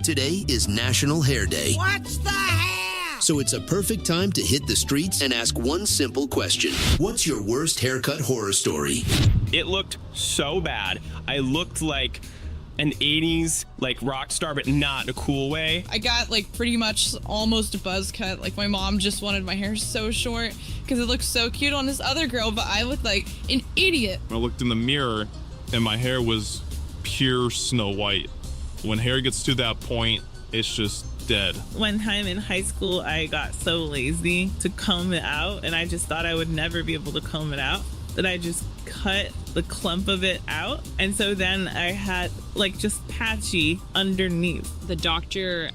Today is National Hair Day. What's the hair? So it's a perfect time to hit the streets and ask one simple question. What's your worst haircut horror story? It looked so bad. I looked like an 80s rock star, but not in a cool way. I got pretty much almost a buzz cut. My mom just wanted my hair so short because it looked so cute on this other girl, but I looked like an idiot. I looked in the mirror and my hair was pure Snow White. When hair gets to that point, it's just dead. One time in high school, I got so lazy to comb it out, and I just thought I would never be able to comb it out, that I just cut the clump of it out. And so then I had just patchy underneath. The doctor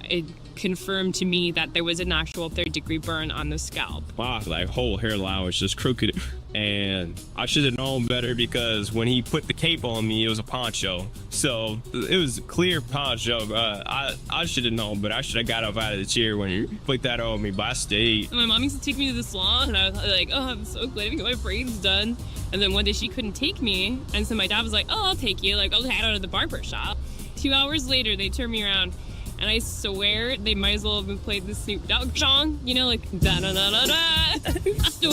confirmed to me that there was an actual 3rd-degree burn on the scalp. Wow, whole hairline was just crooked. And I should have known better because when he put the cape on me, it was a poncho. So it was a clear poncho. I should have known, but I should have got up out of the chair when he put that on me, but I stayed. My mom used to take me to the salon, and I was like, oh, I'm so glad to get my braids done. And then one day she couldn't take me, and so my dad was like, oh, I'll take you. I'll head out of the barber shop. 2 hours later, they turned me around. And I swear they might as well have been played the Snoop Dogg song, da da da da da. So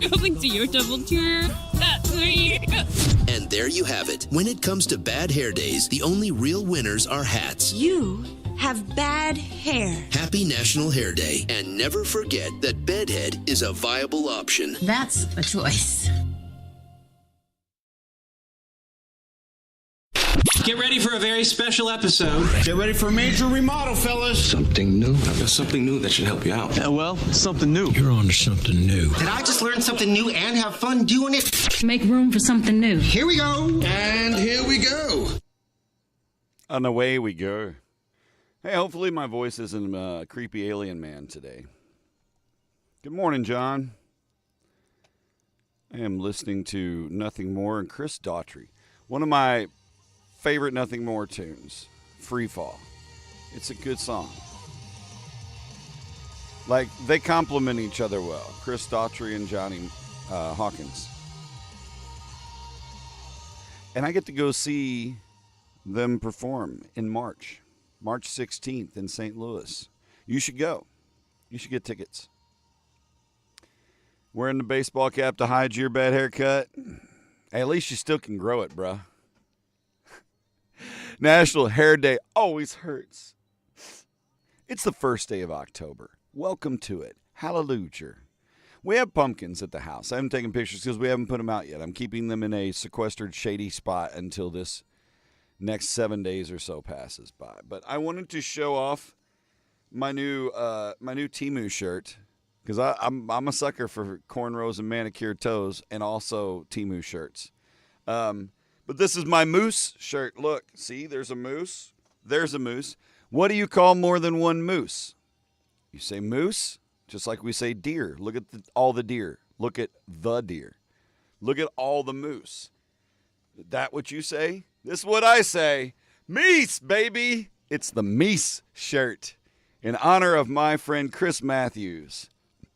going to your double tour, that's me. And there you have it. When it comes to bad hair days, the only real winners are hats. You have bad hair. Happy National Hair Day. And never forget that bedhead is a viable option. That's a choice. Get ready for a very special episode. Get ready for a major remodel, fellas. Something new. I've got something new that should help you out. Something new. You're on to something new. Did I just learn something new and have fun doing it? Make room for something new. Here we go. And here we go. And away we go. Hey, hopefully my voice isn't a creepy alien man today. Good morning, John. I am listening to Nothing More and Chris Daughtry. One of my favorite Nothing More tunes, Free Fall. It's a good song. They complement each other well. Chris Daughtry and Johnny Hawkins. And I get to go see them perform in March 16th in St. Louis. You should go. You should get tickets. Wearing the baseball cap to hide your bad haircut. Hey, at least you still can grow it, bruh. National Hair Day always hurts. It's the first day of October. Welcome to it. Hallelujah. We have pumpkins at the house. I haven't taken pictures because we haven't put them out yet. I'm keeping them in a sequestered, shady spot until this next 7 days or so passes by. But I wanted to show off my new Temu shirt because I'm a sucker for cornrows and manicured toes and also Temu shirts. But this is my moose shirt. Look, see, there's a moose. There's a moose. What do you call more than one moose? You say moose, just like we say deer. Look at all the deer. Look at the deer. Look at all the moose. Is that what you say? This is what I say. Meese, baby. It's the Meese shirt in honor of my friend Chris Matthews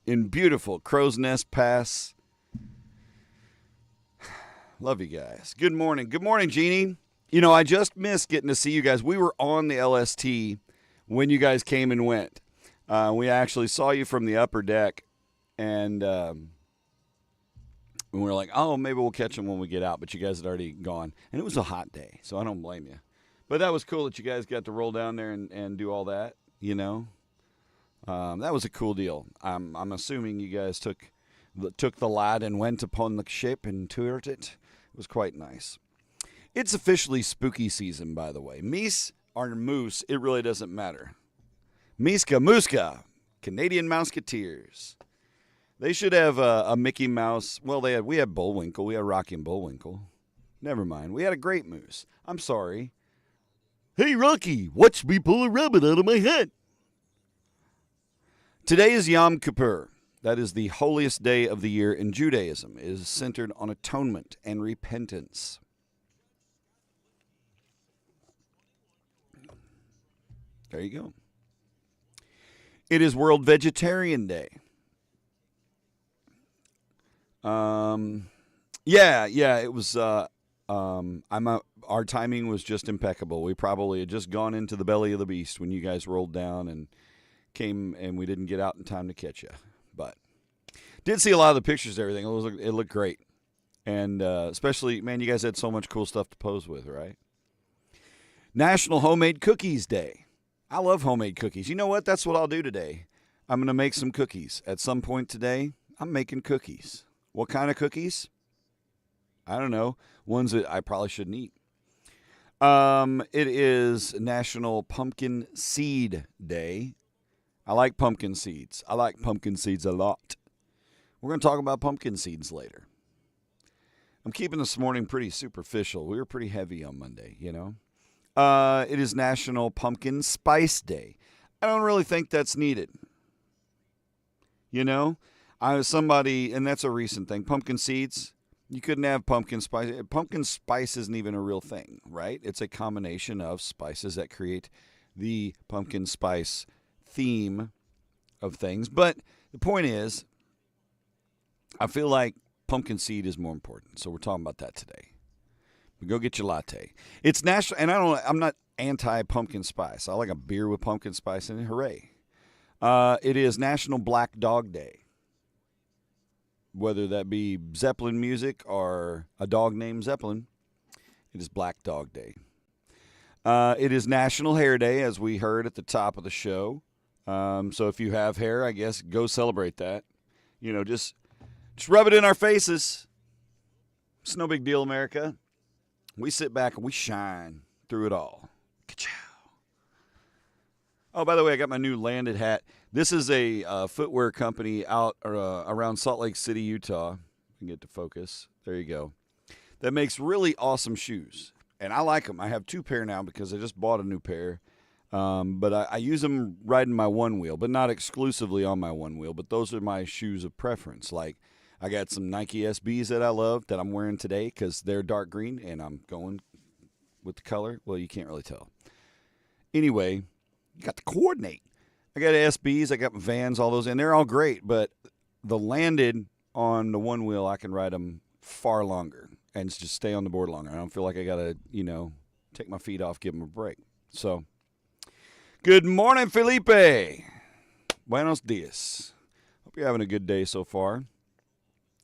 in beautiful Crow's Nest Pass. Love you guys. Good morning. Good morning, Jeannie. I just missed getting to see you guys. We were on the LST when you guys came and went. We actually saw you from the upper deck, and we were like, oh, maybe we'll catch them when we get out, but you guys had already gone. And it was a hot day, so I don't blame you. But that was cool that you guys got to roll down there and do all that, That was a cool deal. I'm assuming you guys took the lad and went upon the ship and toured it. It was quite nice. It's officially spooky season, by the way. Meese or moose, it really doesn't matter. Miska Muska, Canadian Mouseketeers. They should have a Mickey Mouse. Well, we had Bullwinkle. We had Rocky and Bullwinkle. Never mind. We had a great moose. I'm sorry. Hey, Rocky, watch me pull a rabbit out of my hat. Today is Yom Kippur. That is the holiest day of the year in Judaism. It is centered on atonement and repentance. There you go. It is World Vegetarian Day. It was. I'm our timing was just impeccable. We probably had just gone into the belly of the beast when you guys rolled down and came, and we didn't get out in time to catch you. But did see a lot of the pictures and everything. It looked great. And especially, man, you guys had so much cool stuff to pose with, right? National Homemade Cookies Day. I love homemade cookies. You know what? That's what I'll do today. I'm going to make some cookies. At some point today, I'm making cookies. What kind of cookies? I don't know. Ones that I probably shouldn't eat. It is National Pumpkin Seed Day. I like pumpkin seeds. I like pumpkin seeds a lot. We're going to talk about pumpkin seeds later. I'm keeping this morning pretty superficial. We were pretty heavy on Monday, you know. It is National Pumpkin Spice Day. I don't really think that's needed. You know, I was somebody, and that's a recent thing. Pumpkin seeds, you couldn't have pumpkin spice. Pumpkin spice isn't even a real thing, right? It's a combination of spices that create the pumpkin spice theme of things. But the point is, I feel like pumpkin seed is more important. So we're talking about that today. Go get your latte. It's national, and I'm not anti-pumpkin spice. I like a beer with pumpkin spice in it. Hooray. It is National Black Dog Day. Whether that be Zeppelin music or a dog named Zeppelin, it is Black Dog Day. It is National Hair Day, as we heard at the top of the show. So if you have hair, I guess go celebrate that. You know, just rub it in our faces. It's no big deal, America. We sit back and we shine through it all. Ka-chow. Oh, by the way, I got my new Landed hat. This is a footwear company out around Salt Lake City, Utah. I can get to focus. There you go. That makes really awesome shoes. And I like them. I have 2 pair now because I just bought a new pair. But I use them riding my one wheel, but not exclusively on my one wheel. But those are my shoes of preference. Like, I got some Nike SBs that I love that I'm wearing today because they're dark green, and I'm going with the color. Well, you can't really tell. Anyway, you got to coordinate. I got SBs, I got Vans, all those, and they're all great. But the Landed on the one wheel, I can ride them far longer and just stay on the board longer. I don't feel like I got to, take my feet off, give them a break. So, good morning, Felipe. Buenos dias. Hope you're having a good day so far.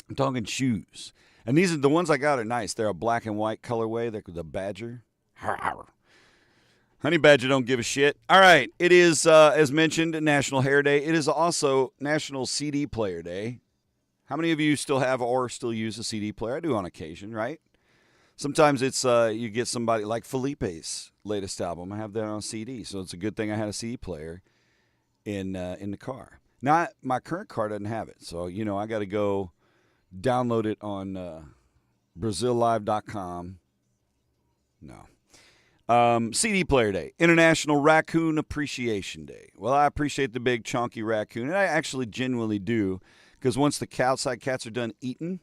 I'm talking shoes. And these are the ones I got are nice. They're a black and white colorway. They're the Badger. Honey Badger don't give a shit. All right. It is, as mentioned, National Hair Day. It is also National CD Player Day. How many of you still have or still use a CD player? I do on occasion, right? Sometimes it's you get somebody like Felipe's latest album. I have that on CD. So it's a good thing I had a CD player in the car. Now, my current car doesn't have it. So, I got to go download it on BrazilLive.com. No. CD Player Day. International Raccoon Appreciation Day. Well, I appreciate the big chonky raccoon, and I actually genuinely do, because once the outside cats are done eating,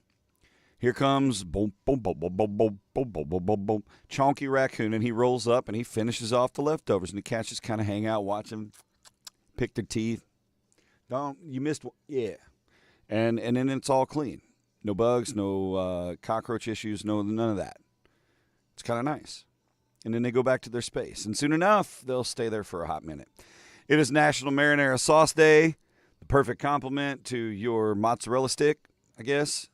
here comes boom, boom, boom, boom, boom, boom, boom, boom, boom, boom, boom, chonky raccoon, and he rolls up and he finishes off the leftovers, and the cats just kind of hang out, watch him pick their teeth. You missed one. Yeah. And then it's all clean. No bugs, no cockroach issues, none of that. It's kind of nice. And then they go back to their space. And soon enough, they'll stay there for a hot minute. It is National Marinara Sauce Day, the perfect complement to your mozzarella stick, I guess.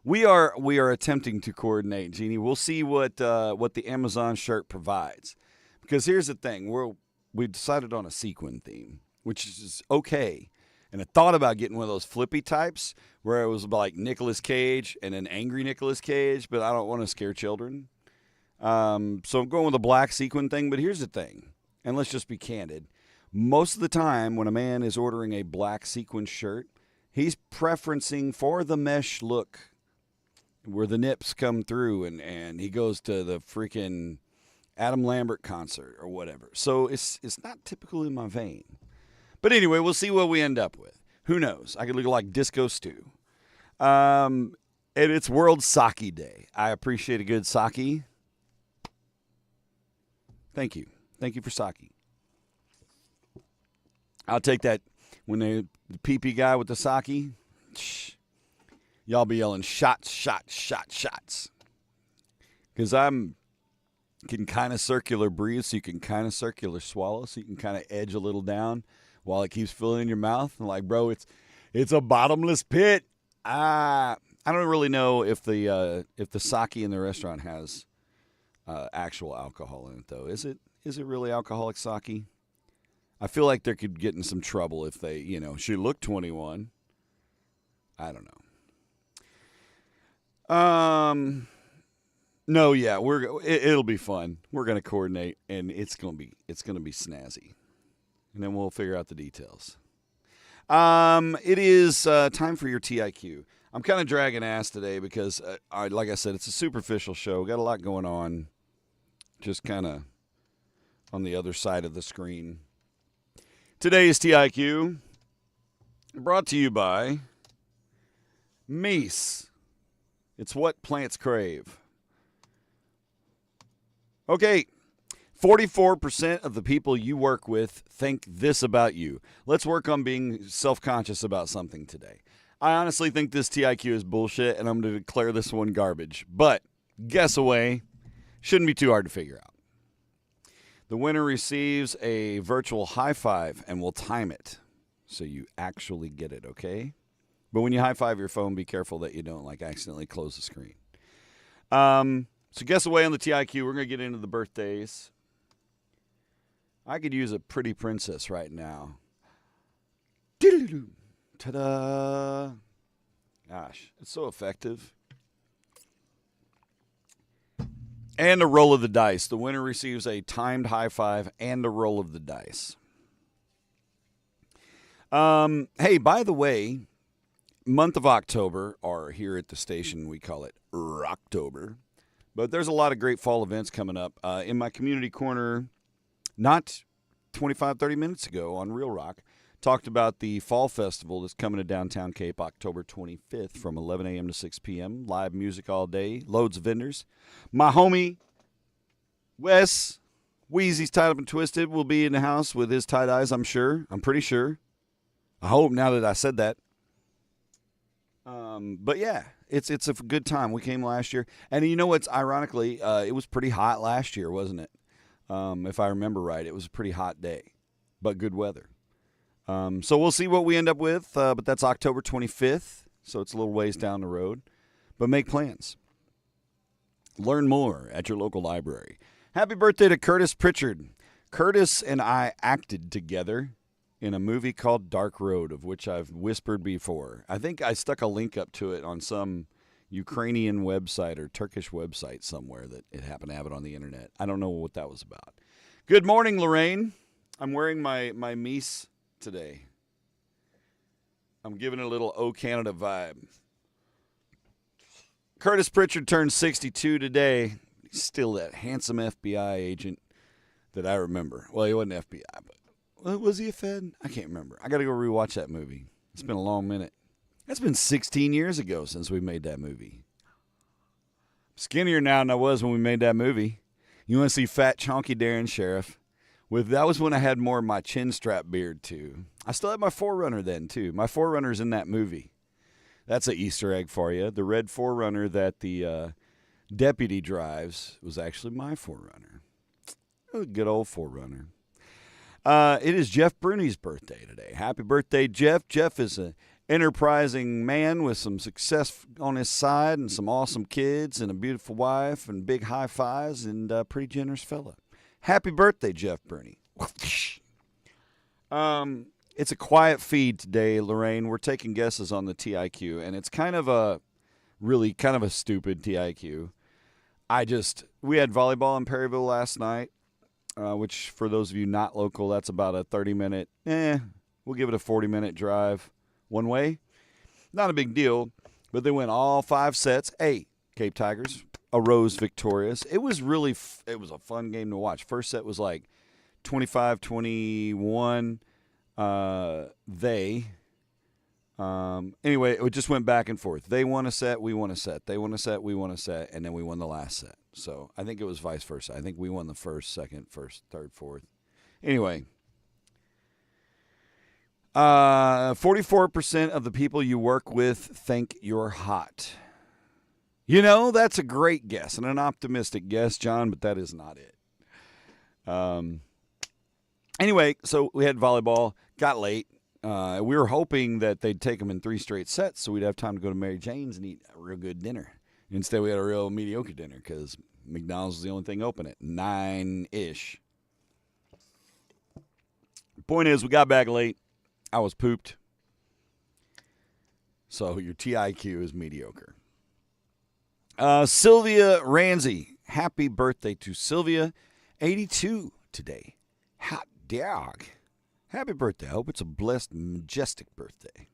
We are attempting to coordinate, Jeannie. We'll see what the Amazon shirt provides. Because here's the thing. We decided on a sequin theme, which is okay. And I thought about getting one of those flippy types where it was like Nicolas Cage and an angry Nicolas Cage, but I don't want to scare children. So I'm going with a black sequin thing. But here's the thing, and let's just be candid. Most of the time when a man is ordering a black sequin shirt, he's preferencing for the mesh look where the nips come through and he goes to the freaking Adam Lambert concert or whatever. So it's not typical in my vein. But anyway, we'll see what we end up with. Who knows? I could look like Disco Stew. And it's World Sake Day. I appreciate a good sake. Thank you. Thank you for sake. I'll take that when the pee-pee guy with the sake. Y'all be yelling shots, shots, shots, shots. Because can kind of circular breathe, so you can kind of circular swallow, so you can kind of edge a little down while it keeps filling in your mouth. And like, bro, it's a bottomless pit. I don't really know if the sake in the restaurant has actual alcohol in it, though. Is it really alcoholic sake? I feel like they could get in some trouble if they, she looked 21. I don't know. No, yeah, it'll be fun. We're gonna coordinate, and it's gonna be snazzy, and then we'll figure out the details. It is time for your TIQ. I'm kind of dragging ass today because, like I said, it's a superficial show. Got a lot going on, just kind of on the other side of the screen. Today's TIQ brought to you by Meese. It's what plants crave. Okay, 44% of the people you work with think this about you. Let's work on being self-conscious about something today. I honestly think this TIQ is bullshit, and I'm going to declare this one garbage. But guess away. Shouldn't be too hard to figure out. The winner receives a virtual high five, and we'll time it so you actually get it, okay? But when you high five your phone, be careful that you don't accidentally close the screen. So guess away on the TIQ. We're going to get into the birthdays. I could use a pretty princess right now. Ta-da! Gosh, it's so effective. And a roll of the dice. The winner receives a timed high five and a roll of the dice. Hey, by the way, month of October, or here at the station we call it Rocktober. But there's a lot of great fall events coming up. In my community corner, not 25, 30 minutes ago on Real Rock, talked about the Fall Festival that's coming to downtown Cape October 25th from 11 a.m. to 6 p.m. Live music all day, loads of vendors. My homie, Wes, Wheezy's Tied Up and Twisted, will be in the house with his tie-dyes, I'm sure. I'm pretty sure. I hope now that I said that. But yeah, it's a good time. We came last year. And you know what's ironically, it was pretty hot last year, wasn't it? If I remember right, it was a pretty hot day, but good weather. So we'll see what we end up with, but that's October 25th, so it's a little ways down the road. But make plans. Learn more at your local library. Happy birthday to Curtis Pritchard. Curtis and I acted together in a movie called Dark Road, of which I've whispered before. I think I stuck a link up to it on some Ukrainian website or Turkish website somewhere that it happened to have it on the internet. I don't know what that was about. Good morning, Lorraine. I'm wearing my Meese today. I'm giving it a little O Canada vibe. Curtis Pritchard turned 62 today. He's still that handsome FBI agent that I remember. Well, he wasn't FBI, but was he a Fed? I can't remember. I got to go rewatch that movie. It's been a long minute. That's been 16 years ago since we made that movie. I'm skinnier now than I was when we made that movie. You want to see fat, chonky Darren Sheriff? That was when I had more of my chin strap beard, too. I still had my 4Runner then, too. My 4Runner's in that movie. That's an Easter egg for you. The red 4Runner that the deputy drives was actually my 4Runner. A good old 4Runner. It is Jeff Bruni's birthday today. Happy birthday, Jeff. Jeff is an enterprising man with some success on his side and some awesome kids and a beautiful wife and big high fives and a pretty generous fella. Happy birthday, Jeff Bruni. It's a quiet feed today, Lorraine. We're taking guesses on the TIQ, and it's kind of a stupid TIQ. We had volleyball in Perryville last night. Which for those of you not local, that's about a 30-minute, we'll give it a 40-minute drive one way. Not a big deal, but they went all 5 sets. Hey, Cape Tigers arose victorious. It was it was a fun game to watch. First set was like 25-21. Anyway, it just went back and forth. They won a set, we won a set. They won a set, we won a set, and then we won the last set. So I think it was vice versa. I think we won the first, second, first, third, fourth. Anyway, 44% of the people you work with think you're hot. You know, that's a great guess and an optimistic guess, John, but that is not it. Anyway, so we had volleyball, got late. We were hoping that they'd take them in 3 straight sets so we'd have time to go to Mary Jane's and eat a real good dinner. Instead, we had a real mediocre dinner because McDonald's was the only thing open at 9-ish. Point is, we got back late. I was pooped. So your TIQ is mediocre. Sylvia Ramsey. Happy birthday to Sylvia. 82 today. Hot dog. Happy birthday. I hope it's a blessed, majestic birthday.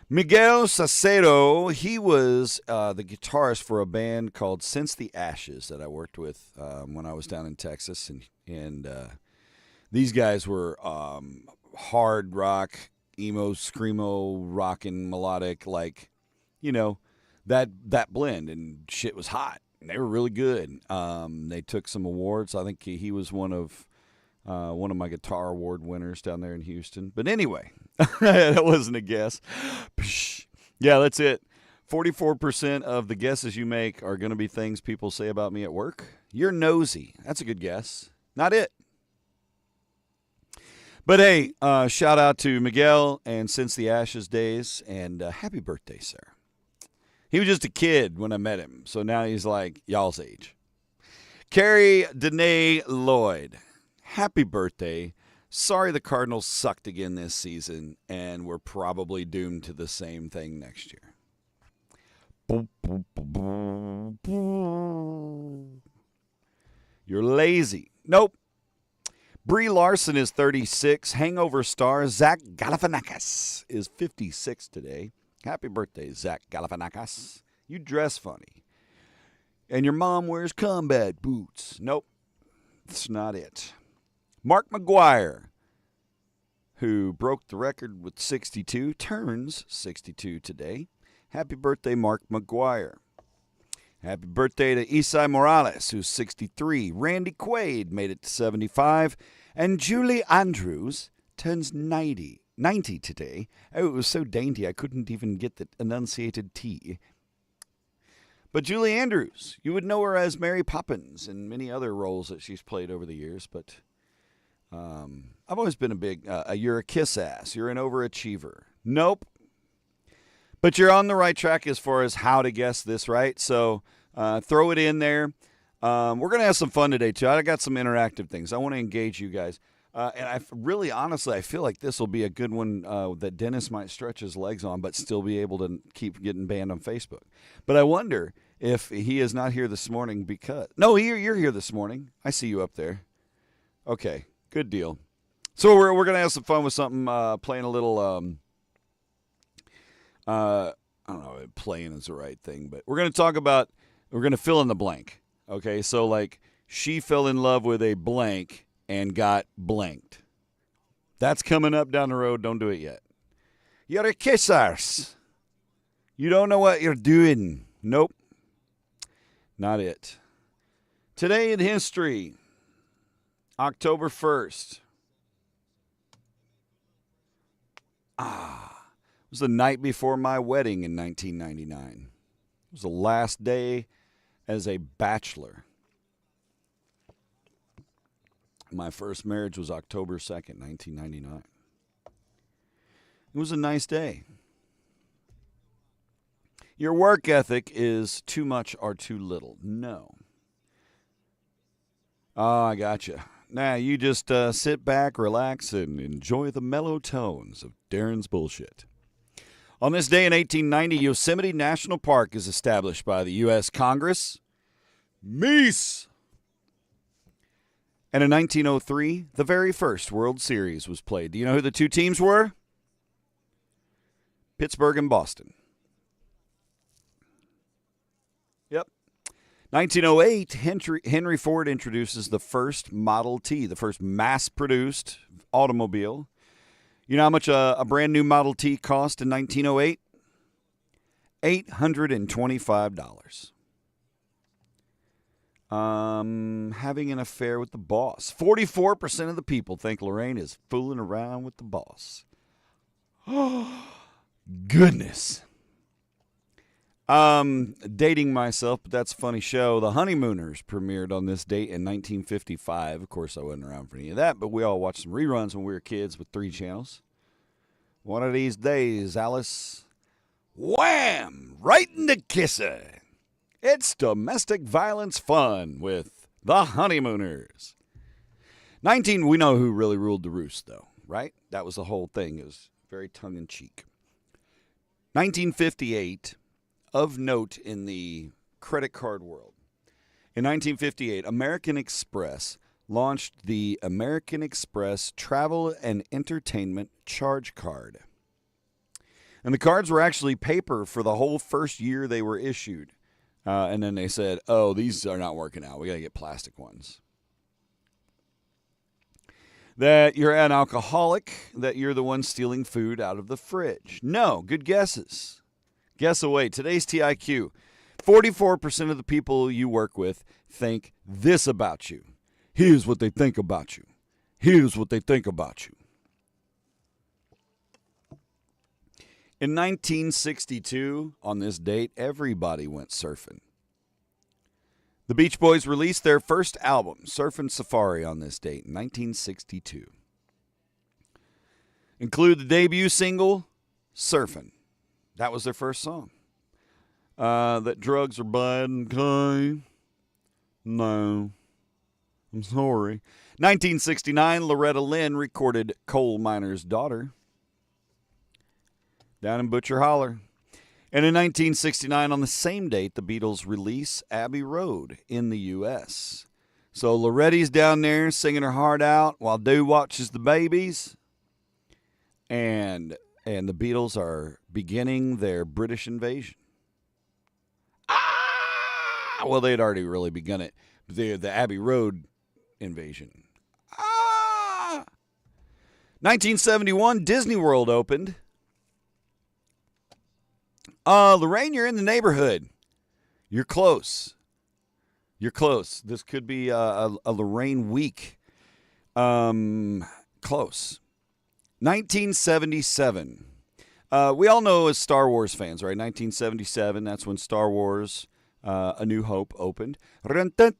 Miguel Sacero, he was the guitarist for a band called Since the Ashes that I worked with when I was down in Texas. And these guys were hard rock, emo, screamo, rockin', melodic, like, you know, that blend. And shit was hot. And they were really good. They took some awards. I think he was one of my guitar award winners down there in Houston. But anyway, that wasn't a guess. Yeah, that's it. 44% of the guesses you make are going to be things people say about me at work. You're nosy. That's a good guess. Not it. But hey, shout out to Miguel and Since the Ashes days, and happy birthday, sir. He was just a kid when I met him, so now he's like y'all's age. Carrie Danae Lloyd. Happy birthday. Sorry the Cardinals sucked again this season, and we're probably doomed to the same thing next year. You're lazy. Nope. Brie Larson is 36. Hangover star Zach Galifianakis is 56 today. Happy birthday, Zach Galifianakis. You dress funny. And your mom wears combat boots. Nope. That's not it. Mark McGuire, who broke the record with 62, turns 62 today. Happy birthday, Mark McGuire. Happy birthday to Isai Morales, who's 63. Randy Quaid made it to 75. And Julie Andrews turns 90 today. Oh, it was so dainty I couldn't even get the enunciated T. But Julie Andrews, you would know her as Mary Poppins and many other roles that she's played over the years, but I've always been a big, you're a kiss ass. You're an overachiever. Nope. But you're on the right track as far as how to guess this right. So throw it in there. We're going to have some fun today, too. I got some interactive things. I want to engage you guys. And I really, honestly, I feel like this will be a good one that Dennis might stretch his legs on, but still be able to keep getting banned on Facebook. But I wonder if he is not here this morning because... No, you're here this morning. I see you up there. Okay. Good deal. So we're going to have some fun with something, playing a little, I don't know if playing is the right thing, but we're going to fill in the blank. Okay, so like she fell in love with a blank and got blanked. That's coming up down the road. Don't do it yet. You're a kissers. You don't know what you're doing. Nope. Not it. Today in history. October 1st. It was the night before my wedding in 1999. It was the last day as a bachelor. My first marriage was October 2nd, 1999. It was a nice day. Your work ethic is too much or too little. No. Oh, I gotcha. Now, you just sit back, relax, and enjoy the mellow tones of Darren's bullshit. On this day in 1890, Yosemite National Park is established by the U.S. Congress. Meese! And in 1903, the very first World Series was played. Do you know who the two teams were? Pittsburgh and Boston. Yep. 1908, Henry Ford introduces the first Model T, the first mass-produced automobile. You know how much a brand new Model T cost in 1908? $825. Having an affair with the boss. 44% of the people think Lorraine is fooling around with the boss. Oh, goodness. Dating myself, but that's a funny show. The Honeymooners premiered on this date in 1955. Of course, I wasn't around for any of that, but we all watched some reruns when we were kids with 3 channels. One of these days, Alice, wham! Right in the kisser. It's domestic violence fun with the Honeymooners. We know who really ruled the roost, though, right? That was the whole thing. It was very tongue-in-cheek. 1958. Of note in the credit card world. In 1958, American Express launched the American Express Travel and Entertainment Charge Card. And the cards were actually paper for the whole first year they were issued. And then they said, oh, these are not working out. We got to get plastic ones. That you're an alcoholic, that you're the one stealing food out of the fridge. No, good guesses. Guess away. Today's TIQ. 44% of the people you work with think this about you. Here's what they think about you. Here's what they think about you. In 1962, on this date, everybody went surfing. The Beach Boys released their first album, Surfin' Safari, on this date in 1962. Include the debut single, Surfin'. That was their first song. That drugs are bad and kind. No. I'm sorry. 1969, Loretta Lynn recorded Coal Miner's Daughter down in Butcher Holler. And in 1969, on the same date, the Beatles release Abbey Road in the U.S. So Loretta's down there singing her heart out while Doo watches the babies. And the Beatles are beginning their British invasion. Well, they had already really begun it. The Abbey Road invasion. 1971, Disney World opened. Lorraine, you're in the neighborhood. You're close. You're close. This could be a Lorraine week. Close. 1977. We all know as Star Wars fans, right? 1977, that's when Star Wars A New Hope opened. And the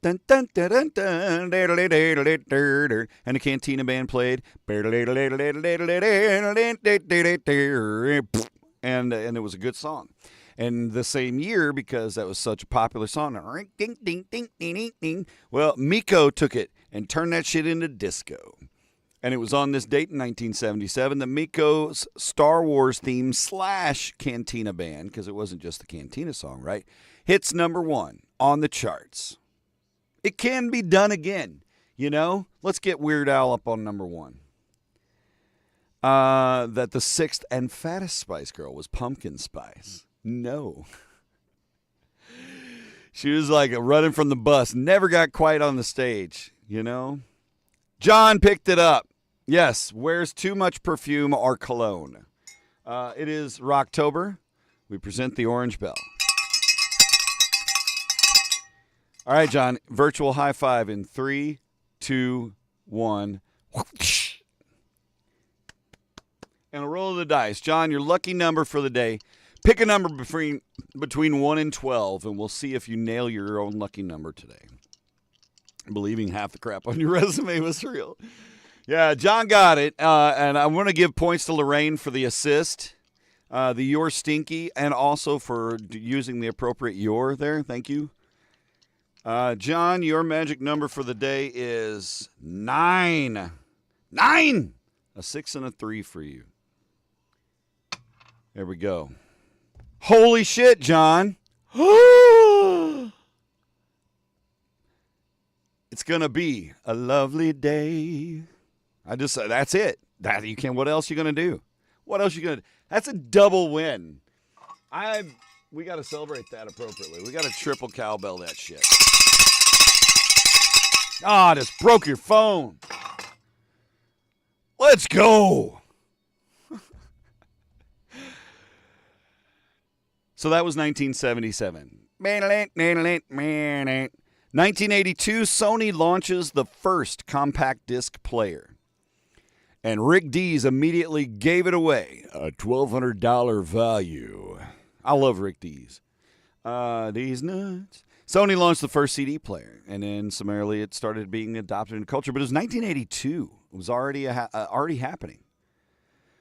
Cantina Band played. And it was a good song. And the same year, because that was such a popular song, well, Miko took it and turned that shit into disco. And it was on this date in 1977 that Miko's Star Wars theme / Cantina Band, because it wasn't just the Cantina song, right, hits #1 on the charts. It can be done again, you know? Let's get Weird Al up on #1. That the 6th and fattest Spice Girl was Pumpkin Spice. No. She was like running from the bus. Never got quite on the stage, you know? John picked it up. Yes, wears too much perfume or cologne. It is Rocktober. We present the Orange Bell. All right, John, virtual high five in 3, 2, 1. And a roll of the dice. John, your lucky number for the day. Pick a number between 1 and 12, and we'll see if you nail your own lucky number today. Believing half the crap on your resume was real. Yeah, John got it. And I want to give points to Lorraine for the assist, the You're Stinky, and also for using the appropriate You're there. Thank you. John, your magic number for the day is 9. 9! A 6 and a 3 for you. There we go. Holy shit, John. It's going to be a lovely day. That's it. What else you going to do? What else you going to do? That's a double win. We got to celebrate that appropriately. We got to triple cowbell that shit. I just broke your phone. Let's go. So that was 1977. 1982, Sony launches the first compact disc player. And Rick Dees immediately gave it away. A $1,200 value. I love Rick Dees. These nuts. Sony launched the first CD player, and then summarily it started being adopted in culture. But it was 1982. It was already already happening.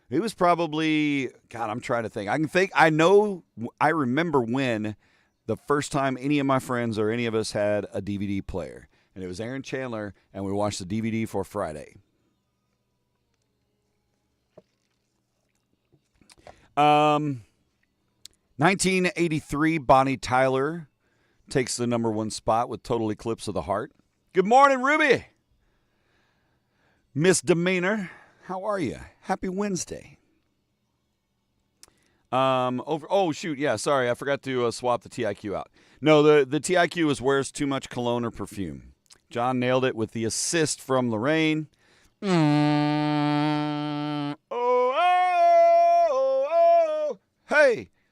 It was probably, God, I'm trying to think. I remember when the first time any of my friends or any of us had a DVD player. And it was Aaron Chandler, and we watched the DVD for Friday. 1983, Bonnie Tyler takes the number 1 spot with Total Eclipse of the Heart. Good morning, Ruby. Misdemeanor, how are you? Happy Wednesday. Sorry, I forgot to swap the TIQ out. No, the TIQ is wears too much cologne or perfume. John nailed it with the assist from Lorraine.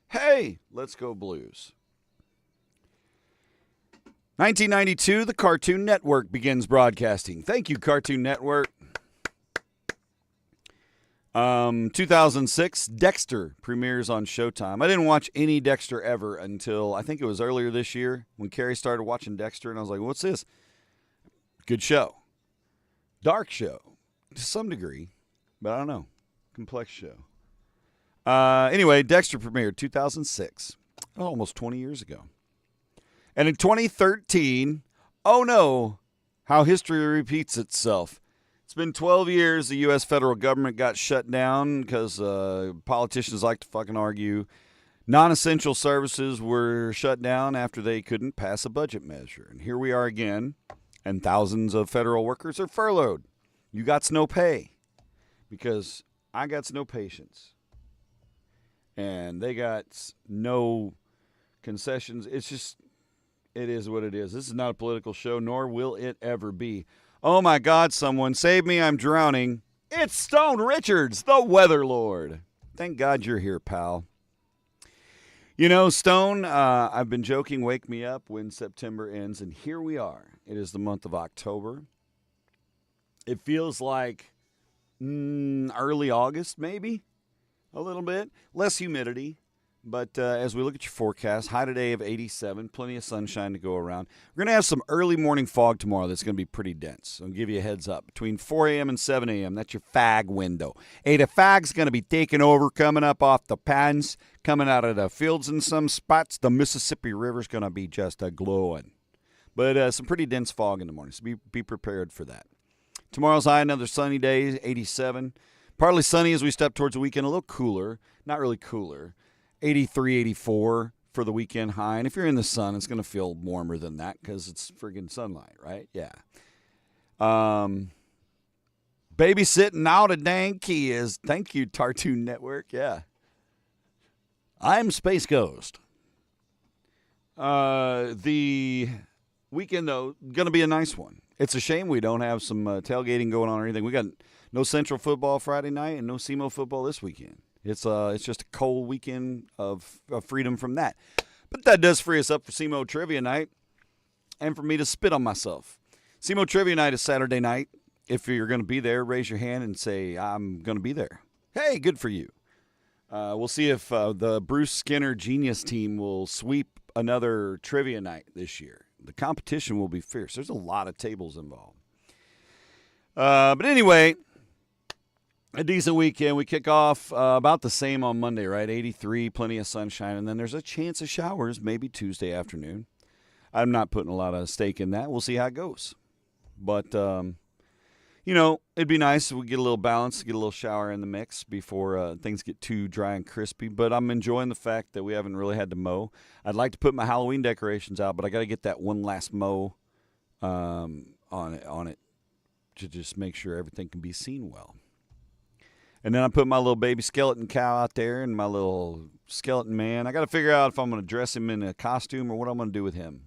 Hey, let's go Blues. 1992, the Cartoon Network begins broadcasting. Thank you, Cartoon Network. 2006, Dexter premieres on Showtime. I didn't watch any Dexter ever until I think it was earlier this year when Carrie started watching Dexter, and I was like, what's this? Good show. Dark show to some degree, but I don't know. Complex show. Anyway, Dexter premiered 2006, almost 20 years ago. And in 2013, oh no, how history repeats itself. It's been 12 years the U.S. federal government got shut down because politicians like to fucking argue. Non-essential services were shut down after they couldn't pass a budget measure. And here we are again, and thousands of federal workers are furloughed. You got no pay because I got no patience. And they got no concessions. It's just, it is what it is. This is not a political show, nor will it ever be. Oh my God, someone save me, I'm drowning. It's Stone Richards, the Weather Lord. Thank God you're here, pal. You know, Stone, I've been joking, wake me up when September ends, and here we are. It is the month of October. It feels like early August, maybe, a little bit. Less humidity. But as we look at your forecast, high today of 87, plenty of sunshine to go around. We're going to have some early morning fog tomorrow that's going to be pretty dense. I'll give you a heads up. Between 4 a.m. and 7 a.m., that's your fag window. Hey, the fag's going to be taking over, coming up off the pans, coming out of the fields in some spots. The Mississippi River's going to be just glowing. But some pretty dense fog in the morning, so be prepared for that. Tomorrow's high, another sunny day, 87. Partly sunny as we step towards the weekend, a little cooler, not really cooler. 83, 84 for the weekend high. And if you're in the sun, it's going to feel warmer than that because it's friggin' sunlight, right? Yeah. Babysitting out a dang key is, thank you, Cartoon Network. Yeah. I'm Space Ghost. The weekend, though, going to be a nice one. It's a shame we don't have some tailgating going on or anything. We got no Central football Friday night and no SEMO football this weekend. It's just a cold weekend of freedom from that. But that does free us up for SEMO Trivia Night and for me to spit on myself. SEMO Trivia Night is Saturday night. If you're going to be there, raise your hand and say, I'm going to be there. Hey, good for you. We'll see if the Bruce Skinner Genius team will sweep another trivia night this year. The competition will be fierce. There's a lot of tables involved. But anyway, a decent weekend. We kick off about the same on Monday, right? 83, plenty of sunshine. And then there's a chance of showers maybe Tuesday afternoon. I'm not putting a lot of stake in that. We'll see how it goes. But, it'd be nice if we get a little balance, get a little shower in the mix before things get too dry and crispy. But I'm enjoying the fact that we haven't really had to mow. I'd like to put my Halloween decorations out, but I got to get that one last mow on it to just make sure everything can be seen well. And then I put my little baby skeleton cow out there and my little skeleton man. I got to figure out if I'm going to dress him in a costume or what I'm going to do with him.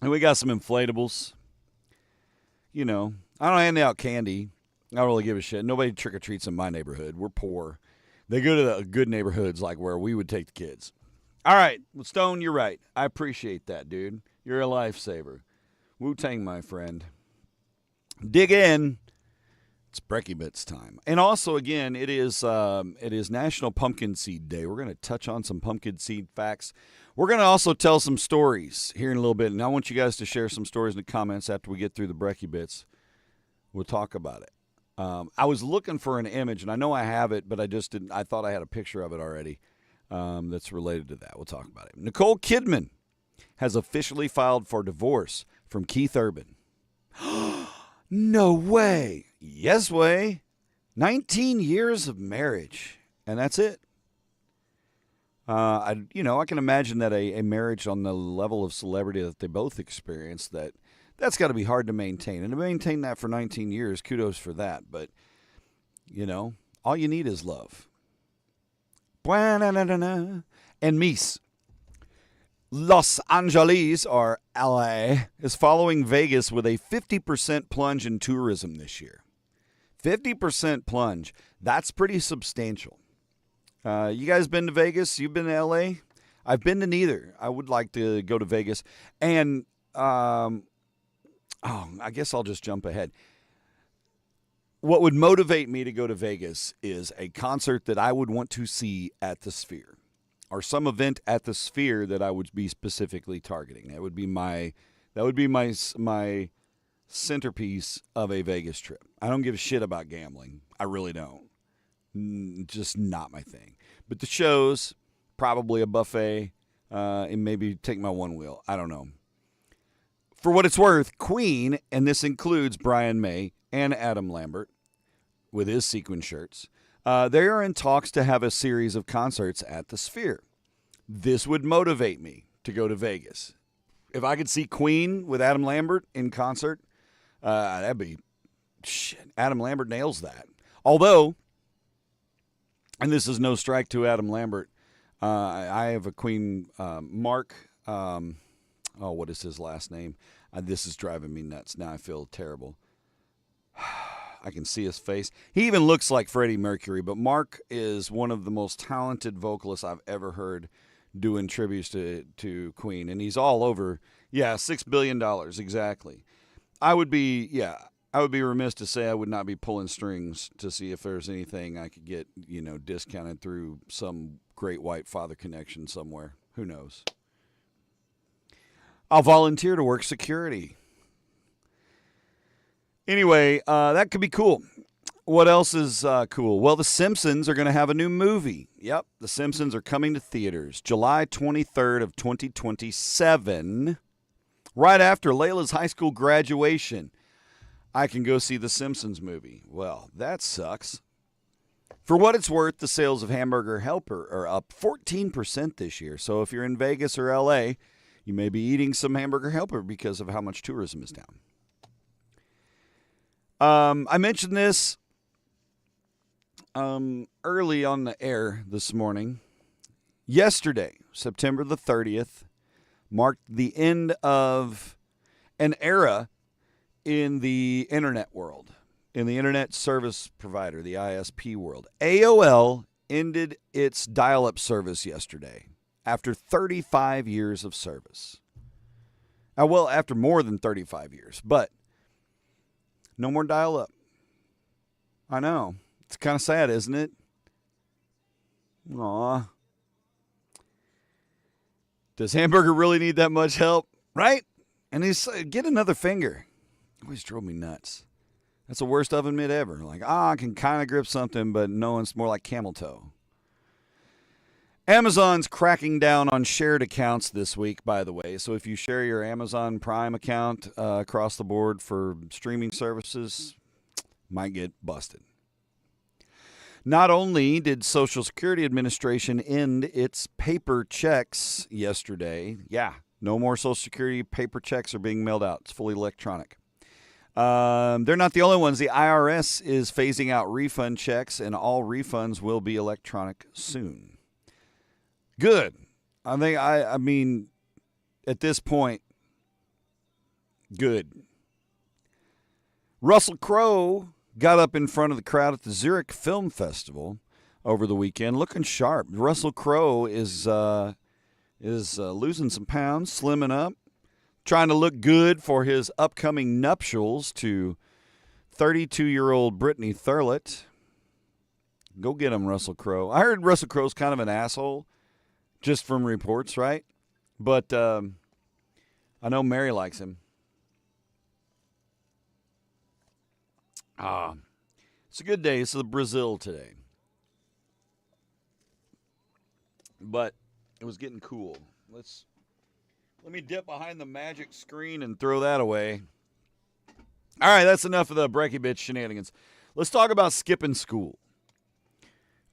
And we got some inflatables. I don't hand out candy. I don't really give a shit. Nobody trick-or-treats in my neighborhood. We're poor. They go to the good neighborhoods like where we would take the kids. All right. Well, Stone, you're right. I appreciate that, dude. You're a lifesaver. Wu-Tang, my friend. Dig in. It's Brekkie Bits time. And also, again, it is National Pumpkin Seed Day. We're going to touch on some pumpkin seed facts. We're going to also tell some stories here in a little bit. And I want you guys to share some stories in the comments after we get through the Brekkie Bits. We'll talk about it. I was looking for an image, and I know I have it, but I just didn't. I thought I had a picture of it already that's related to that. We'll talk about it. Nicole Kidman has officially filed for divorce from Keith Urban. No way. Yes way. 19 years of marriage, and that's it. I can imagine that a marriage on the level of celebrity that they both experienced, that's got to be hard to maintain. And to maintain that for 19 years, kudos for that. But, all you need is love. And Mies. Los Angeles, or LA, is following Vegas with a 50% plunge in tourism this year. 50% plunge. That's pretty substantial. You guys been to Vegas? You've been to LA? I've been to neither. I would like to go to Vegas. And, I guess I'll just jump ahead. What would motivate me to go to Vegas is a concert that I would want to see at the Sphere, or some event at the Sphere that I would be specifically targeting. That would be my centerpiece of a Vegas trip. I don't give a shit about gambling. I really don't. Just not my thing. But the shows, probably a buffet, and maybe take my one wheel. I don't know. For what it's worth, Queen, and this includes Brian May and Adam Lambert with his sequin shirts, they are in talks to have a series of concerts at the Sphere. This would motivate me to go to Vegas. If I could see Queen with Adam Lambert in concert, that'd be shit. Adam Lambert nails that. Although, and this is no strike to Adam Lambert, I have a Queen, Mark, what is his last name? This is driving me nuts. Now I feel terrible. I can see his face. He even looks like Freddie Mercury, but Mark is one of the most talented vocalists I've ever heard doing tributes to Queen. And he's all over. Yeah, $6 billion, exactly. I would be remiss to say I would not be pulling strings to see if there's anything I could get, discounted through some great white father connection somewhere. Who knows? I'll volunteer to work security. Anyway, that could be cool. What else is cool? Well, The Simpsons are going to have a new movie. Yep, The Simpsons are coming to theaters July 23rd of 2027, right after Layla's high school graduation. I can go see The Simpsons movie. Well, that sucks. For what it's worth, the sales of Hamburger Helper are up 14% this year. So if you're in Vegas or LA, you may be eating some Hamburger Helper because of how much tourism is down. I mentioned this early on the air this morning. Yesterday, September the 30th, marked the end of an era in the internet world, in the internet service provider, the ISP world. AOL ended its dial-up service yesterday after 35 years of service. Well, after more than 35 years, but no more dial-up. I know. It's kind of sad, isn't it? Aw. Does Hamburger really need that much help? Right? And he's get another finger. Always drove me nuts. That's the worst oven mitt ever. Like, I can kind of grip something, but no, it's more like camel toe. Amazon's cracking down on shared accounts this week, by the way. So if you share your Amazon Prime account across the board for streaming services, might get busted. Not only did Social Security Administration end its paper checks yesterday. Yeah, no more Social Security paper checks are being mailed out. It's fully electronic. They're not the only ones. The IRS is phasing out refund checks, and all refunds will be electronic soon. Good. I mean, at this point, good. Russell Crowe got up in front of the crowd at the Zurich Film Festival over the weekend, looking sharp. Russell Crowe is losing some pounds, slimming up, trying to look good for his upcoming nuptials to 32-year-old Brittany Thurlett. Go get him, Russell Crowe. I heard Russell Crowe's kind of an asshole, just from reports, right? But I know Mary likes him. It's a good day. It's the Brazil today. But it was getting cool. Let me dip behind the magic screen and throw that away. All right, that's enough of the Brecky Bitch shenanigans. Let's talk about skipping school.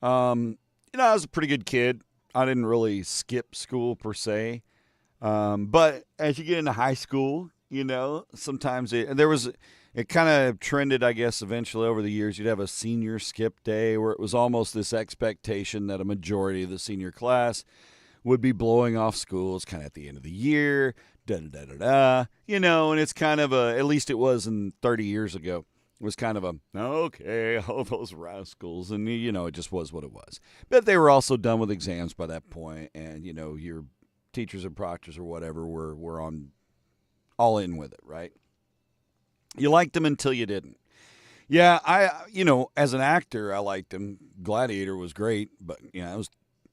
I was a pretty good kid. I didn't really skip school per se. But as you get into high school, sometimes it kind of trended, I guess, eventually over the years. You'd have a senior skip day where it was almost this expectation that a majority of the senior class would be blowing off school. It's kind of at the end of the year, and it's kind of at least it was in 30 years ago. It was kind of okay, all those rascals, and it just was what it was. But they were also done with exams by that point, and your teachers and proctors or whatever were on all in with it, right? You liked them until you didn't. Yeah, as an actor, I liked him. Gladiator was great, but it was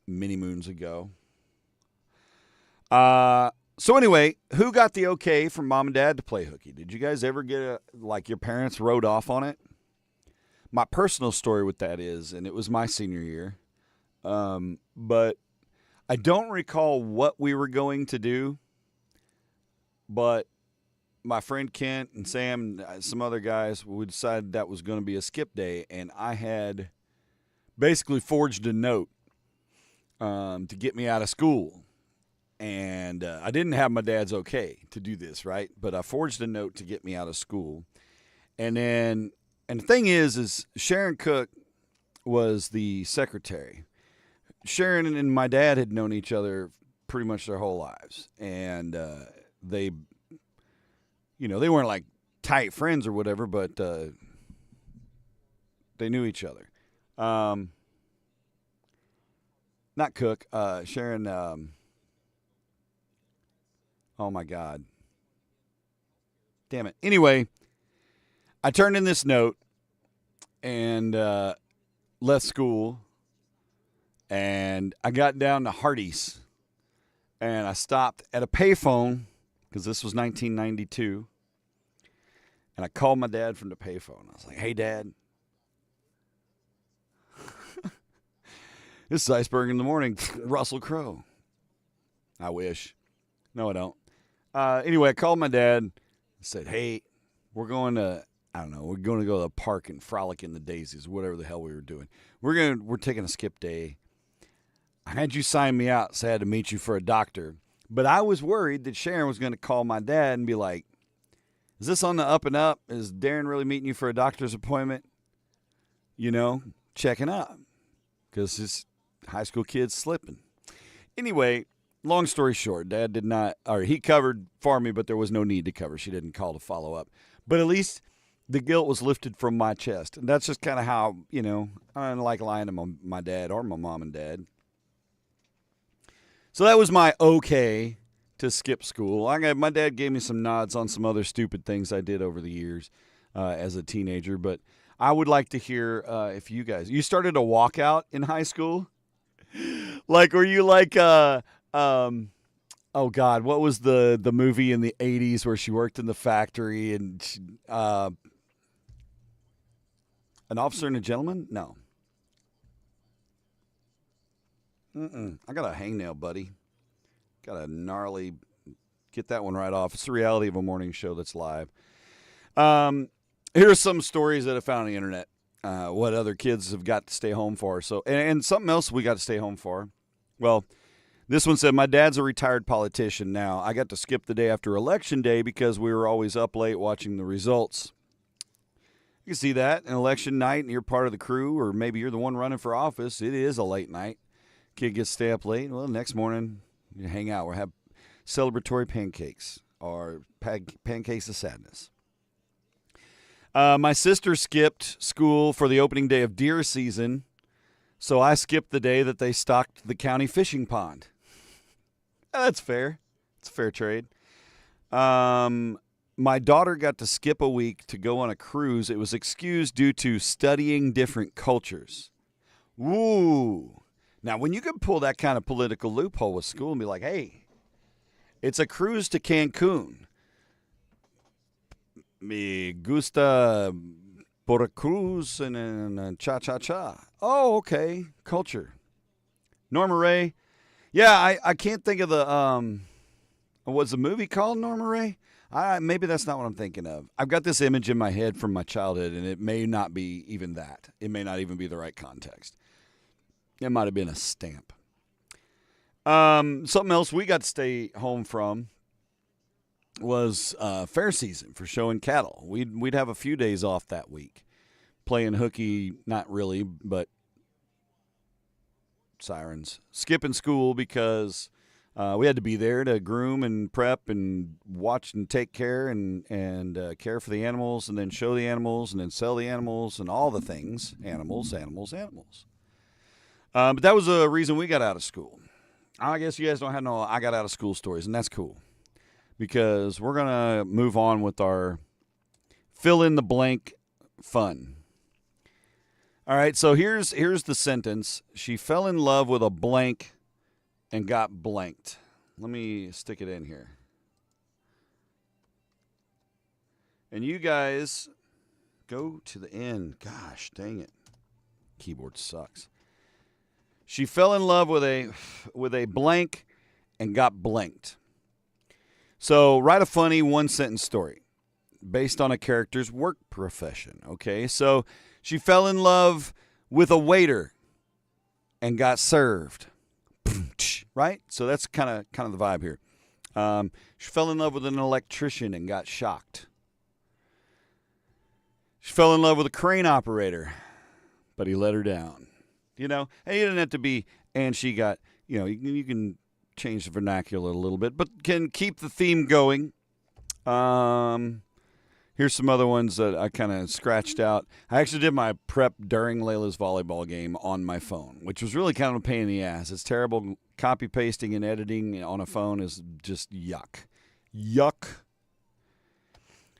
many moons ago. So anyway, who got the okay from mom and dad to play hooky? Did you guys ever get your parents wrote off on it? My personal story with that is, and it was my senior year, but I don't recall what we were going to do, but my friend Kent and Sam and some other guys, we decided that was going to be a skip day, and I had basically forged a note to get me out of school. And I didn't have my dad's okay to do this, right? But I forged a note to get me out of school. And the thing is Sharon Cook was the secretary. Sharon and my dad had known each other pretty much their whole lives. And they weren't like tight friends or whatever, but they knew each other. Not Cook, Sharon. Oh, my God. Damn it. Anyway, I turned in this note and left school, and I got down to Hardee's, and I stopped at a payphone because this was 1992, and I called my dad from the payphone. I was like, hey, Dad. This is Iceburg in the morning. Russell Crowe. I wish. No, I don't. Anyway, I called my dad and said, hey, we're going to go to the park and frolic in the daisies, whatever the hell we were doing. We're taking a skip day. I had you sign me out, so I had to meet you for a doctor. But I was worried that Sharon was going to call my dad and be like, is this on the up and up? Is Darren really meeting you for a doctor's appointment? Checking up. Because his high school kid's slipping. Anyway, long story short, Dad did not, or he covered for me, but there was no need to cover. She didn't call to follow up. But at least the guilt was lifted from my chest. And that's just kind of how, I don't like lying to my dad or my mom and dad. So that was my okay to skip school. My dad gave me some nods on some other stupid things I did over the years as a teenager. But I would like to hear if you started a walkout in high school? Were you like, oh God, what was the movie in the 80s where she worked in the factory and she, An Officer and a Gentleman? No. I got a hangnail, buddy. Got a gnarly, get that one right off. It's the reality of a morning show that's live. Here's some stories that I found on the internet. What other kids have got to stay home for. So, and something else we got to stay home for. Well, this one said, my dad's a retired politician now. I got to skip the day after Election Day because we were always up late watching the results. You can see that. An election night and you're part of the crew, or maybe you're the one running for office. It is a late night. Kid gets to stay up late. Well, next morning, you hang out. We'll have celebratory pancakes or pancakes of sadness. My sister skipped school for the opening day of deer season, so I skipped the day that they stocked the county fishing pond. That's fair. It's a fair trade. my daughter got to skip a week to go on a cruise. It was excused due to studying different cultures. Woo. Now, when you can pull that kind of political loophole with school and be like, hey, it's a cruise to Cancun. Me gusta por a cruise and cha-cha-cha. Oh, okay. Culture. Norma Ray. Yeah, I can't think of the, what's the movie called, Norma Ray? Maybe that's not what I'm thinking of. I've got this image in my head from my childhood, and it may not be even that. It may not even be the right context. It might have been a stamp. Something else we got to stay home from was fair season for showing cattle. We'd have a few days off that week. Playing hooky, not really, but sirens. Skipping school because we had to be there to groom and prep and watch and take care and care for the animals and then show the animals and then sell the animals and all the things. Animals. But that was a reason we got out of school. I guess you guys don't have no I got out of school stories, and that's cool. Because we're going to move on with our fill-in-the-blank fun. All right, so here's the sentence. She fell in love with a blank and got blanked. Let me stick it in here. And you guys go to the end. Gosh, dang it. Keyboard sucks. She fell in love with a blank and got blanked. So write a funny one-sentence story based on a character's work profession, okay? So she fell in love with a waiter and got served, right? So that's kind of the vibe here. She fell in love with an electrician and got shocked. She fell in love with a crane operator, but he let her down. You know, and you didn't have to be, and she got, you know, you can change the vernacular a little bit, but can keep the theme going. Here's some other ones that I kind of scratched out. I actually did my prep during Layla's volleyball game on my phone, which was really kind of a pain in the ass. It's terrible. Copy pasting and editing on a phone is just yuck. Yuck.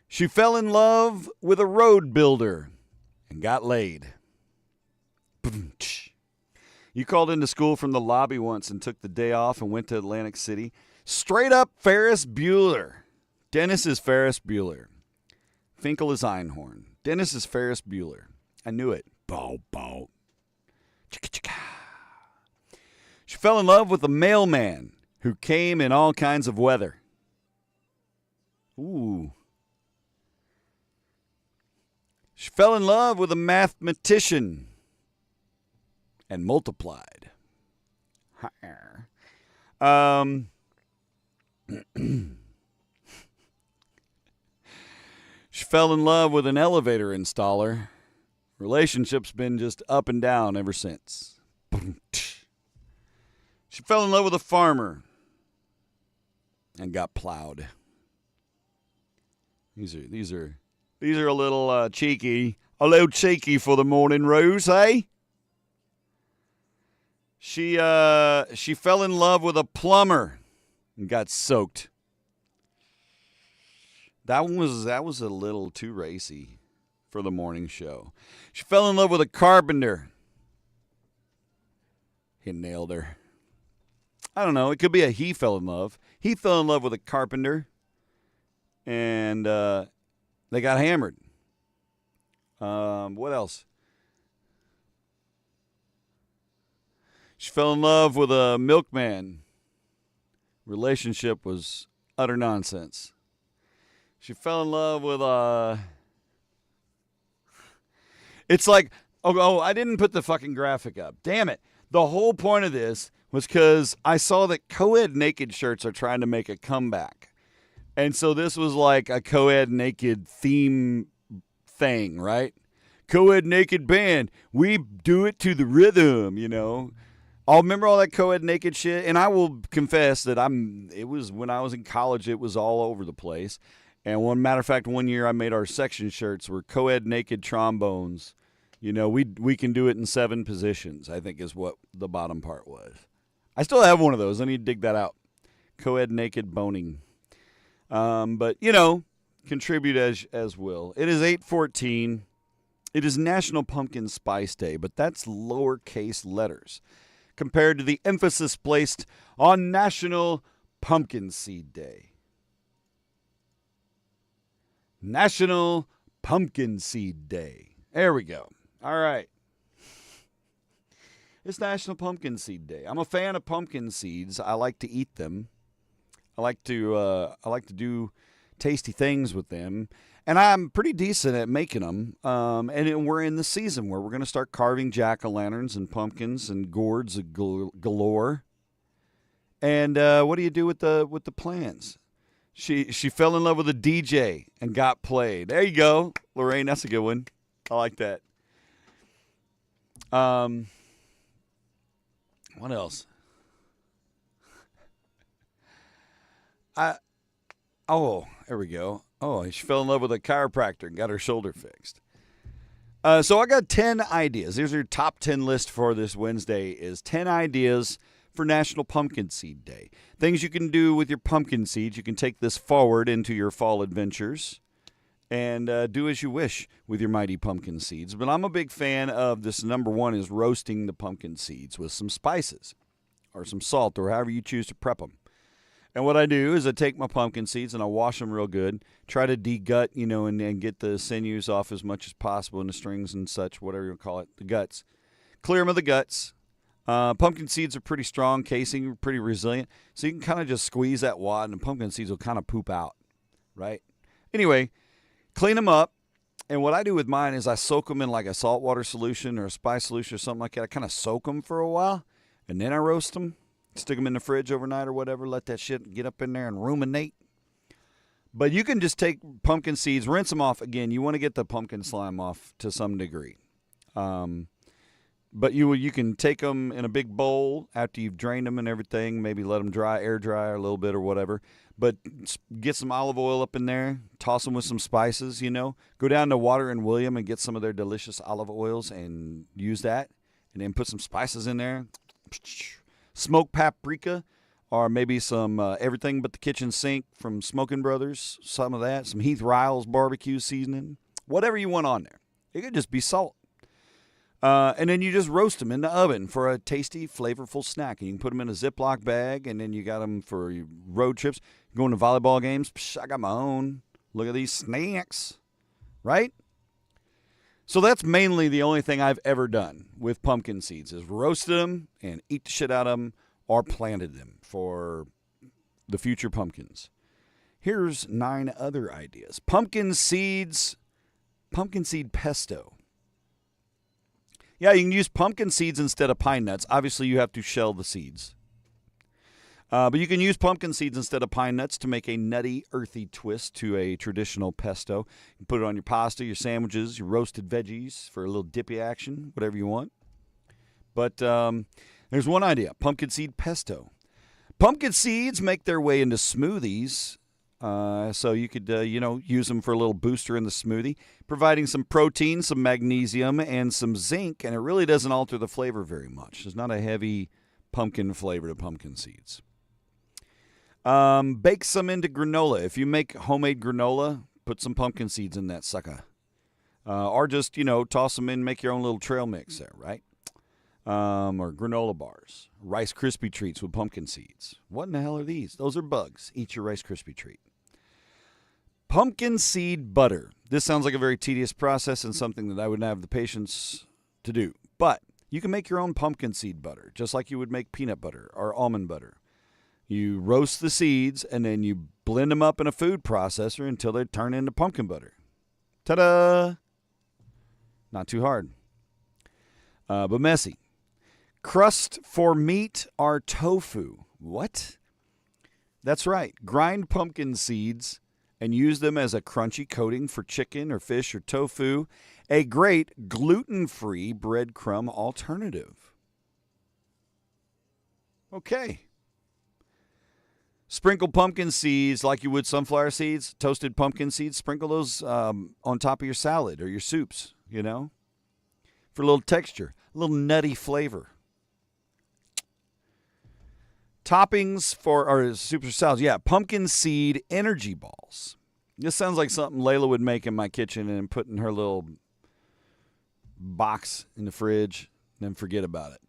She fell in love with a road builder and got laid. You called into school from the lobby once and took the day off and went to Atlantic City. Straight up Ferris Bueller. Dennis is Ferris Bueller. Finkel is Einhorn. Dennis is Ferris Bueller. I knew it. Bow, bow. Chicka, chicka. She fell in love with a mailman who came in all kinds of weather. Ooh. She fell in love with a mathematician and multiplied. She fell in love with an elevator installer. Relationship's been just up and down ever since. She fell in love with a farmer and got plowed. These are a little cheeky for the morning rose, hey? She fell in love with a plumber and got soaked. That was a little too racy for the morning show. She fell in love with a carpenter. He nailed her. I don't know. It could be a he fell in love. He fell in love with a carpenter, and they got hammered. What else? She fell in love with a milkman. Relationship was utter nonsense. She fell in love with a... It's like, I didn't put the fucking graphic up. Damn it. The whole point of this was because I saw that co-ed naked shirts are trying to make a comeback. And so this was like a co-ed naked theme thing, right? Co-ed naked band. We do it to the rhythm, you know. I'll remember all that co-ed naked shit. And I will confess that it was when I was in college, it was all over the place. And one matter of fact, one year I made our section shirts were co-ed naked trombones. You know, we can do it in 7 positions, I think is what the bottom part was. I still have one of those. I need to dig that out. Co-ed naked boning. But, you know, contribute as will. It is 8:14. It is National Pumpkin Spice Day, but that's lowercase letters compared to the emphasis placed on National Pumpkin Seed Day. National Pumpkin Seed Day. There we go. All right. It's National Pumpkin Seed Day. I'm a fan of pumpkin seeds. I like to eat them. I like to do tasty things with them, and I'm pretty decent at making them. We're in the season where we're going to start carving jack-o'-lanterns and pumpkins and gourds galore. And what do you do with the plans? She fell in love with a DJ and got played. There you go, Lorraine. That's a good one. I like that. What else? There we go. Oh, she fell in love with a chiropractor and got her shoulder fixed. So I got 10 ideas. Here's your top 10 list for this Wednesday is 10 ideas for National Pumpkin Seed Day. Things you can do with your pumpkin seeds. You can take this forward into your fall adventures and do as you wish with your mighty pumpkin seeds. But I'm a big fan of this. Number one is roasting the pumpkin seeds with some spices or some salt or however you choose to prep them. And what I do is I take my pumpkin seeds and I wash them real good, try to de-gut, and get the sinews off as much as possible and the strings and such, whatever you call it, the guts. Clear them of the guts. Pumpkin seeds are pretty strong casing, pretty resilient, so you can kind of just squeeze that wad and the pumpkin seeds will kind of poop out, right? Anyway, clean them up, and what I do with mine is I soak them in like a saltwater solution or a spice solution or something like that. I kind of soak them for a while, and then I roast them. Stick them in the fridge overnight or whatever. Let that shit get up in there and ruminate. But you can just take pumpkin seeds, rinse them off. Again, you want to get the pumpkin slime off to some degree. But you can take them in a big bowl after you've drained them and everything. Maybe let them dry, air dry a little bit or whatever. But get some olive oil up in there. Toss them with some spices, Go down to Water and William and get some of their delicious olive oils and use that. And then put some spices in there. Smoked paprika, or maybe some everything but the kitchen sink from Smoking Brothers, some of that, some Heath Riles barbecue seasoning, whatever you want on there. It could just be salt. And then you just roast them in the oven for a tasty, flavorful snack. And you can put them in a Ziploc bag, and then you got them for your road trips. Going to volleyball games, I got my own. Look at these snacks, right? So that's mainly the only thing I've ever done with pumpkin seeds is roasted them and eat the shit out of them or planted them for the future pumpkins. Here's 9 other ideas. Pumpkin seed pesto. Yeah, you can use pumpkin seeds instead of pine nuts. Obviously, you have to shell the seeds. But you can use pumpkin seeds instead of pine nuts to make a nutty, earthy twist to a traditional pesto. You can put it on your pasta, your sandwiches, your roasted veggies for a little dippy action, whatever you want. But there's one idea, pumpkin seed pesto. Pumpkin seeds make their way into smoothies, so you could, use them for a little booster in the smoothie, providing some protein, some magnesium, and some zinc, and it really doesn't alter the flavor very much. There's not a heavy pumpkin flavor to pumpkin seeds. Bake some into granola. If you make homemade granola, put some pumpkin seeds in that sucker. Or just, toss them in, make your own little trail mix there, right? Or granola bars. Rice Krispie treats with pumpkin seeds. What in the hell are these? Those are bugs. Eat your Rice Krispie treat. Pumpkin seed butter. This sounds like a very tedious process and something that I wouldn't have the patience to do. But you can make your own pumpkin seed butter, just like you would make peanut butter or almond butter. You roast the seeds, and then you blend them up in a food processor until they turn into pumpkin butter. Ta-da! Not too hard, but messy. Crust for meat or tofu. What? That's right. Grind pumpkin seeds and use them as a crunchy coating for chicken or fish or tofu. A great gluten-free breadcrumb alternative. Okay. Sprinkle pumpkin seeds like you would sunflower seeds, toasted pumpkin seeds. Sprinkle those on top of your salad or your soups, for a little texture, a little nutty flavor. Toppings for our super salads. Yeah, pumpkin seed energy balls. This sounds like something Layla would make in my kitchen and put in her little box in the fridge and then forget about it.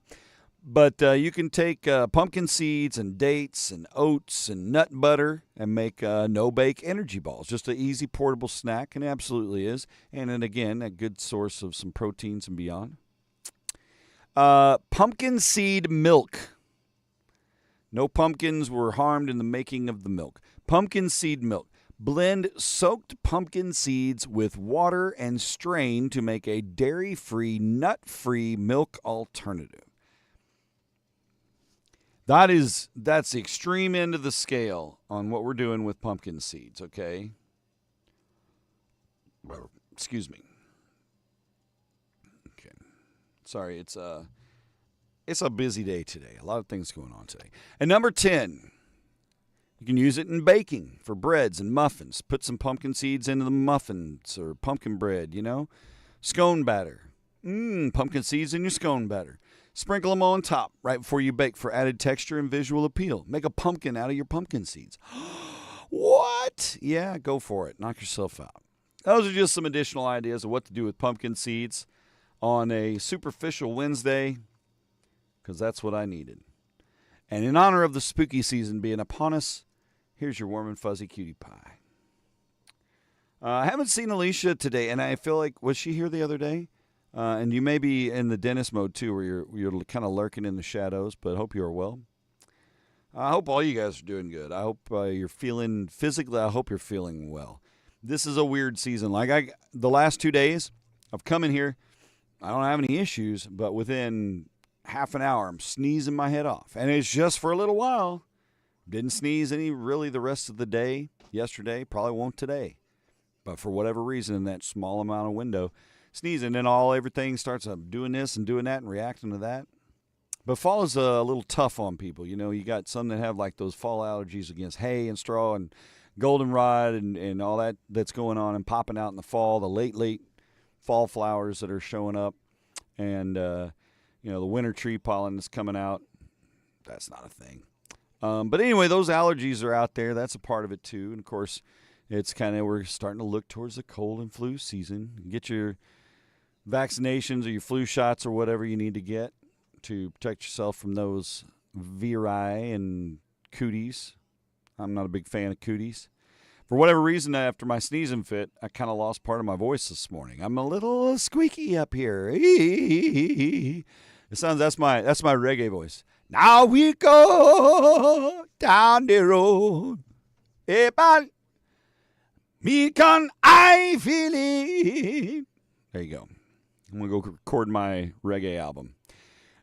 But you can take pumpkin seeds and dates and oats and nut butter and make no-bake energy balls. Just an easy portable snack, and it absolutely is. And then again, a good source of some proteins and beyond. Pumpkin seed milk. No pumpkins were harmed in the making of the milk. Pumpkin seed milk. Blend soaked pumpkin seeds with water and strain to make a dairy-free, nut-free milk alternative. That's the extreme end of the scale on what we're doing with pumpkin seeds, okay? Excuse me. Okay. Sorry, it's a busy day today. A lot of things going on today. And number 10, you can use it in baking for breads and muffins. Put some pumpkin seeds into the muffins or pumpkin bread, you know? Scone batter. Pumpkin seeds in your scone batter. Sprinkle them on top right before you bake for added texture and visual appeal. Make a pumpkin out of your pumpkin seeds. What? Yeah, go for it. Knock yourself out. Those are just some additional ideas of what to do with pumpkin seeds on a superficial Wednesday, because that's what I needed. And in honor of the spooky season being upon us, here's your warm and fuzzy cutie pie. I haven't seen Alicia today, and I feel like, was she here the other day? And you may be in the dentist mode, too, where you're kind of lurking in the shadows, but I hope you are well. I hope all you guys are doing good. I hope you're feeling, physically, I hope you're feeling well. This is a weird season. Like the last 2 days, I've come in here, I don't have any issues, but within half an hour, I'm sneezing my head off. And it's just for a little while. Didn't sneeze any really the rest of the day yesterday, probably won't today. But for whatever reason, in that small amount of window, sneezing, and then everything starts doing this and doing that and reacting to that. But fall is a little tough on people. You know, you got some that have like those fall allergies against hay and straw and goldenrod and all that's going on and popping out in the fall, the late fall flowers that are showing up, and, the winter tree pollen that's coming out. That's not a thing. But anyway, those allergies are out there. That's a part of it, too. And, of course, it's we're starting to look towards the cold and flu season. Get your vaccinations or your flu shots or whatever you need to get to protect yourself from those viri and cooties. I'm not a big fan of cooties. For whatever reason, after my sneezing fit, I kind of lost part of my voice this morning. I'm a little squeaky up here. It sounds that's my reggae voice. Now we go down the road. Me can I feel it. There you go. I'm going to go record my reggae album.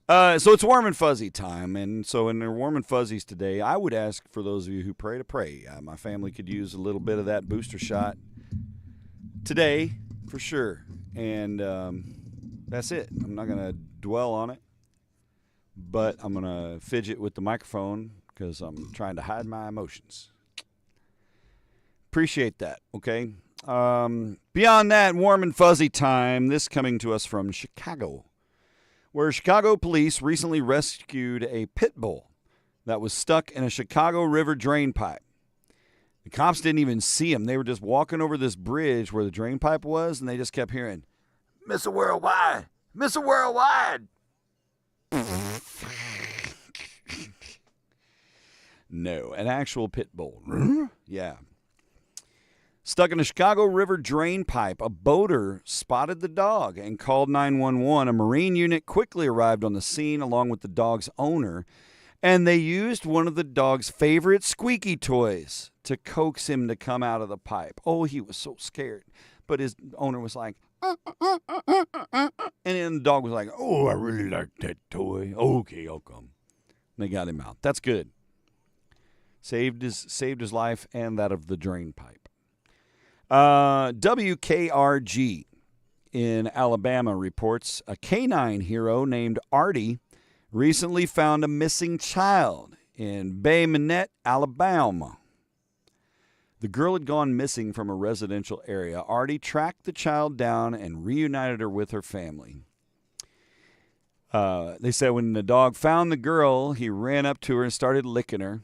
So it's warm and fuzzy time, and so in their warm and fuzzies today, I would ask for those of you who pray to pray. My family could use a little bit of that booster shot today, for sure. And that's it. I'm not going to dwell on it, but I'm going to fidget with the microphone because I'm trying to hide my emotions. Appreciate that, okay? Beyond that, warm and fuzzy time, this coming to us from Chicago, where Chicago police recently rescued a pit bull that was stuck in a Chicago River drain pipe. The cops didn't even see him. They were just walking over this bridge where the drain pipe was, and they just kept hearing, "Mr. Worldwide! Mr. Worldwide!" No, an actual pit bull. Yeah. Stuck in a Chicago River drain pipe, a boater spotted the dog and called 911. A Marine unit quickly arrived on the scene along with the dog's owner, and they used one of the dog's favorite squeaky toys to coax him to come out of the pipe. Oh, he was so scared. But his owner was like, and then the dog was like, "Oh, I really like that toy. Okay, I'll come." And they got him out. That's good. Saved his life and that of the drain pipe. WKRG in Alabama reports a canine hero named Artie recently found a missing child in Bay Minette, Alabama. The girl had gone missing from a residential area. Artie tracked the child down and reunited her with her family. They said when the dog found the girl, he ran up to her and started licking her.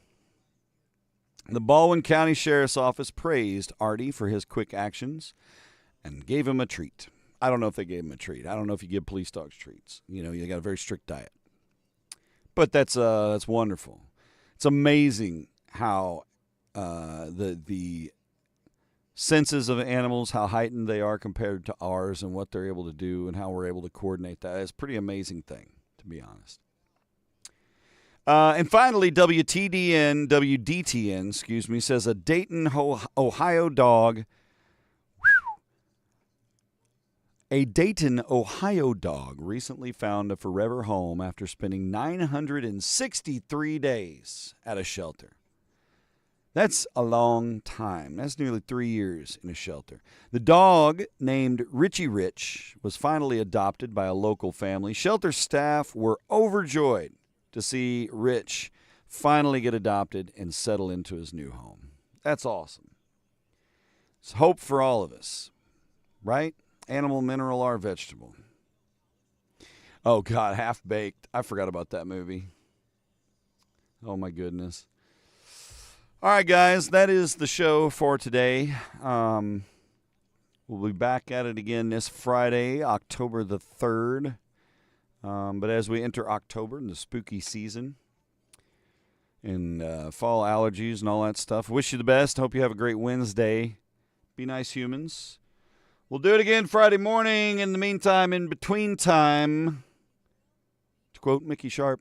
The Baldwin County Sheriff's Office praised Artie for his quick actions and gave him a treat. I don't know if they gave him a treat. I don't know if you give police dogs treats. You know, you got a very strict diet. But that's wonderful. It's amazing how the senses of animals, how heightened they are compared to ours and what they're able to do and how we're able to coordinate that. It's a pretty amazing thing, to be honest. And finally, WDTN, says a Dayton, Ohio dog. A Dayton, Ohio dog recently found a forever home after spending 963 days at a shelter. That's a long time. That's nearly 3 years in a shelter. The dog, named Richie Rich, was finally adopted by a local family. Shelter staff were overjoyed to see Rich finally get adopted and settle into his new home. That's awesome. It's hope for all of us, right? Animal, mineral, or vegetable. Oh, God, Half-Baked. I forgot about that movie. Oh, my goodness. All right, guys, that is the show for today. We'll be back at it again this Friday, October the 3rd. But as we enter October and the spooky season and fall allergies and all that stuff, wish you the best. Hope you have a great Wednesday. Be nice, humans. We'll do it again Friday morning. In the meantime, in between time, to quote Mickey Sharp,